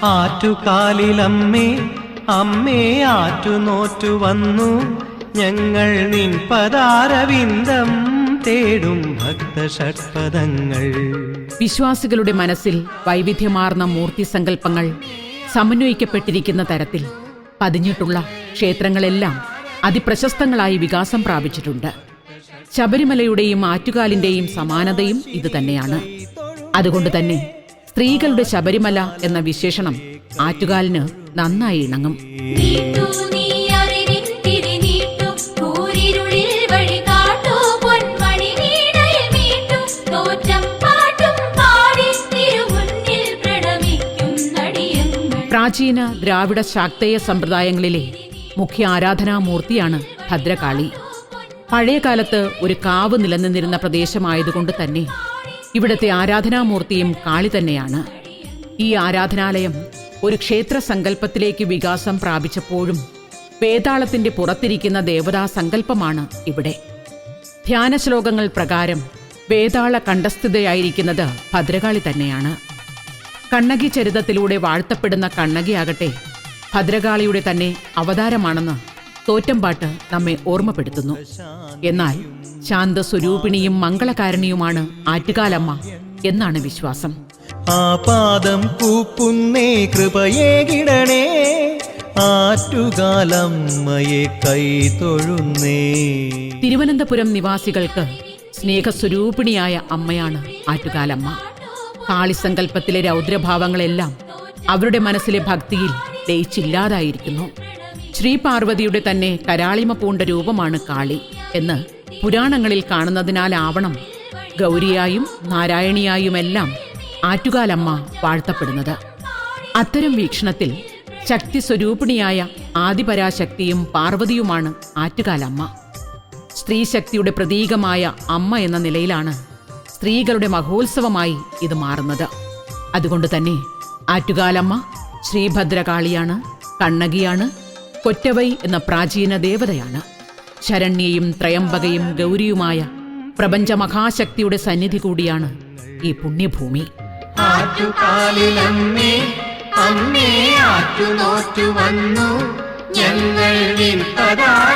ആറ്റുകാലിലമ്മേ അമ്മേ ആറ്റുനോറ്റു വന്നു ഞങ്ങൾ നിൻ പദാരവിന്ദം തേടും ഭക്തഷഡ്പദങ്ങൾ. വിശ്വാസികളുടെ മനസ്സിൽ വൈവിധ്യമാർന്ന മൂർത്തിസങ്കല്പങ്ങൾ സമന്വയിക്കപ്പെട്ടിരിക്കുന്ന തരത്തിൽ പതിഞ്ഞിട്ടുള്ള ക്ഷേത്രങ്ങളെല്ലാം അതിപ്രശസ്തങ്ങളായി വികാസം പ്രാപിച്ചിട്ടുണ്ട്. ശബരിമലയുടെയും ആറ്റുകാലിന്റെയും സമാനതയും ഇതുതന്നെയാണ്. അതുകൊണ്ട് തന്നെ സ്ത്രീകളുടെ ശബരിമല എന്ന വിശേഷണം ആറ്റുകാലിന് നന്നായി ഇണങ്ങും. പ്രാചീന ദ്രാവിഡ ശാക്തേയ സമ്പ്രദായങ്ങളിലെ മുഖ്യ ആരാധനാമൂർത്തിയാണ് ഭദ്രകാളി. പഴയകാലത്ത് ഒരു കാവ് നിലനിന്നിരുന്ന പ്രദേശമായതുകൊണ്ട് തന്നെ ഇവിടുത്തെ ആരാധനാമൂർത്തിയും കാളി തന്നെയാണ്. ഈ ആരാധനാലയം ഒരു ക്ഷേത്ര സങ്കല്പത്തിലേക്ക് വികാസം പ്രാപിച്ചപ്പോഴും വേതാളത്തിന്റെ പുറത്തിരിക്കുന്ന ദേവതാ സങ്കല്പമാണ് ഇവിടെ. ധ്യാന ശ്ലോകങ്ങൾ പ്രകാരം വേതാള കണ്ഠസ്ഥിതയായിരിക്കുന്നത് ഭദ്രകാളി തന്നെയാണ്. കണ്ണകി ചരിതത്തിലൂടെ വാഴ്ത്തപ്പെടുന്ന കണ്ണകിയാകട്ടെ ഭദ്രകാളിയുടെ തന്നെ അവതാരമാണെന്ന് തോറ്റംപാട്ട് നമ്മെ ഓർമ്മപ്പെടുത്തുന്നു. എന്നാൽ ശാന്തസ്വരൂപിണിയും മംഗളകാരിണിയുമാണ് ആറ്റുകാലമ്മ എന്നാണ് വിശ്വാസം. ആപാദം കൂപ്പുന്നേ കൃപയേകിടണേ ആറ്റുകാലമ്മയെ കൈതൊഴുന്നേ. തിരുവനന്തപുരം നിവാസികൾക്ക് സ്നേഹസ്വരൂപിണിയായ അമ്മയാണ് ആറ്റുകാലമ്മ. കാളിസങ്കല്പത്തിലെ രൗദ്രഭാവങ്ങളെല്ലാം അവരുടെ മനസ്സിലെ ഭക്തിയിൽ ലയിച്ചില്ലാതായിരിക്കുന്നു. ശ്രീപാർവതിയുടെ തന്നെ കരാളിമ പൂണ്ട രൂപമാണ് കാളി എന്ന് പുരാണങ്ങളിൽ കാണുന്നതിനാലാവണം ഗൗരിയായും നാരായണിയായുമെല്ലാം ആറ്റുകാലമ്മ വാഴ്ത്തപ്പെടുന്നത്. അത്തരം വീക്ഷണത്തിൽ ശക്തി സ്വരൂപിണിയായ ആദിപരാശക്തിയും പാർവതിയുമാണ് ആറ്റുകാലമ്മ. സ്ത്രീശക്തിയുടെ പ്രതീകമായ അമ്മ എന്ന നിലയിലാണ് സ്ത്രീകളുടെ മഹോത്സവമായി ഇത് മാറുന്നത്. അതുകൊണ്ട് തന്നെ ആറ്റുകാലമ്മ ശ്രീഭദ്രകാളിയാണ്, കണ്ണകിയാണ്, കൊറ്റവൈ എന്ന പ്രാചീന ദേവതയാണ്. ശരണ്യയും ത്രയംബകയും ഗൗരിയുമായ പ്രപഞ്ചമഹാശക്തിയുടെ സന്നിധി കൂടിയാണ് ഈ പുണ്യഭൂമി. ആറ്റുകാലിലമ്മേ അമ്മേ ആറ്റുനോറ്റു വന്നു ഞങ്ങൾ നിൻ പദാ